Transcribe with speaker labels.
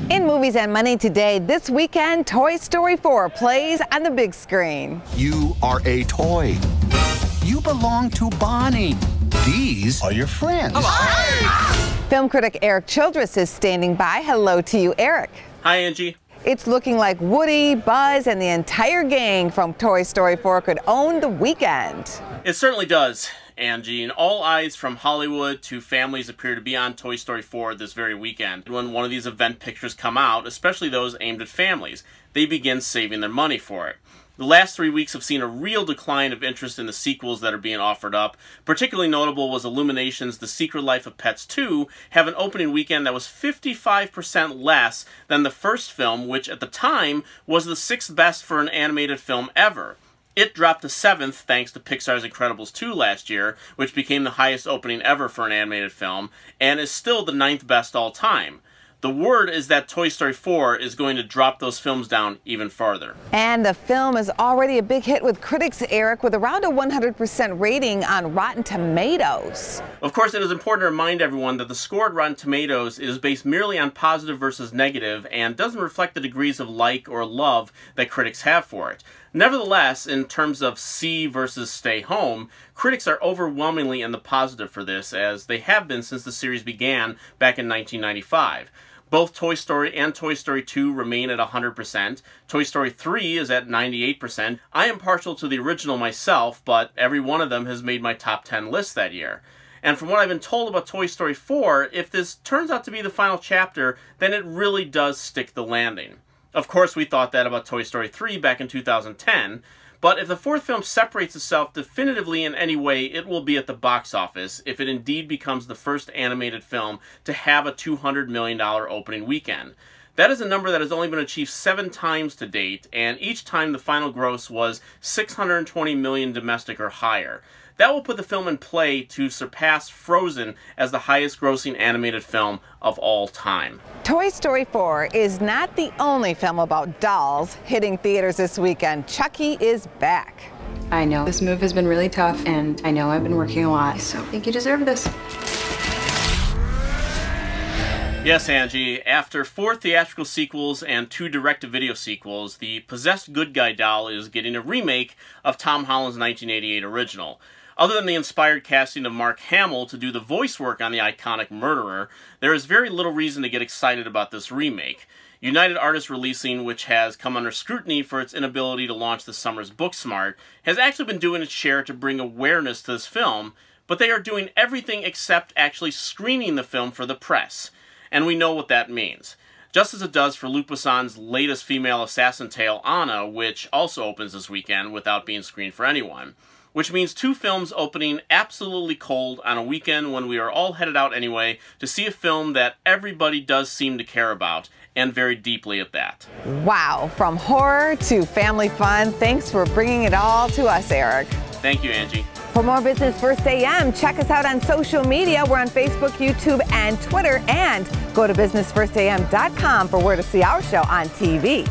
Speaker 1: In movies and money today, this weekend, Toy Story 4 plays on the big screen.
Speaker 2: You are a toy. You belong to Bonnie. These are your friends.
Speaker 1: Film critic Erik Childress is standing by. Hello to you, Erik.
Speaker 3: Hi, Angie.
Speaker 1: It's looking like Woody, Buzz, and the entire gang from Toy Story 4 could own the weekend.
Speaker 3: It certainly does, Angie, and all eyes from Hollywood to families appear to be on Toy Story 4 this very weekend. When one of these event pictures come out, especially those aimed at families, they begin saving their money for it. The last 3 weeks have seen a real decline of interest in the sequels that are being offered up. Particularly notable was Illumination's The Secret Life of Pets 2 have an opening weekend that was 55% less than the first film, which at the time was the 6th best for an animated film ever. It dropped to 7th thanks to Pixar's Incredibles 2 last year, which became the highest opening ever for an animated film, and is still the 9th best all time. The word is that Toy Story 4 is going to drop those films down even farther.
Speaker 1: And the film is already a big hit with critics, Erik, with around a 100% rating on Rotten Tomatoes.
Speaker 3: Of course, it is important to remind everyone that the score at Rotten Tomatoes is based merely on positive versus negative and doesn't reflect the degrees of like or love that critics have for it. Nevertheless, in terms of see versus stay home, critics are overwhelmingly in the positive for this, as they have been since the series began back in 1995. Both Toy Story and Toy Story 2 remain at 100%. Toy Story 3 is at 98%. I am partial to the original myself, but every one of them has made my top 10 list that year. And from what I've been told about Toy Story 4, if this turns out to be the final chapter, then it really does stick the landing. Of course, we thought that about Toy Story 3 back in 2010, but if the fourth film separates itself definitively in any way, it will be at the box office if it indeed becomes the first animated film to have a $200 million opening weekend. That is a number that has only been achieved 7 times to date, and each time the final gross was $620 million domestic or higher. That will put the film in play to surpass Frozen as the highest grossing animated film of all time.
Speaker 1: Toy Story 4 is not the only film about dolls hitting theaters this weekend. Chucky is back.
Speaker 4: I know this move has been really tough, and I know I've been working a lot, so I think you deserve this.
Speaker 3: Yes, Angie, after 4 theatrical sequels and 2 direct-to-video sequels, the Possessed Good Guy doll is getting a remake of Tom Holland's 1988 original. Other than the inspired casting of Mark Hamill to do the voice work on the iconic murderer, there is very little reason to get excited about this remake. United Artists Releasing, which has come under scrutiny for its inability to launch this summer's Booksmart, has actually been doing its share to bring awareness to this film, but they are doing everything except actually screening the film for the press. And we know what that means. Just as it does for Luc Besson's latest female assassin tale, Anna, which also opens this weekend without being screened for anyone. Which means 2 films opening absolutely cold on a weekend when we are all headed out anyway to see a film that everybody does seem to care about, and very deeply at that.
Speaker 1: Wow, from horror to family fun, thanks for bringing it all to us, Erik.
Speaker 3: Thank you, Angie.
Speaker 1: For more Business First AM, check us out on social media. We're on Facebook, YouTube, and Twitter, and go to businessfirstam.com for where to see our show on TV.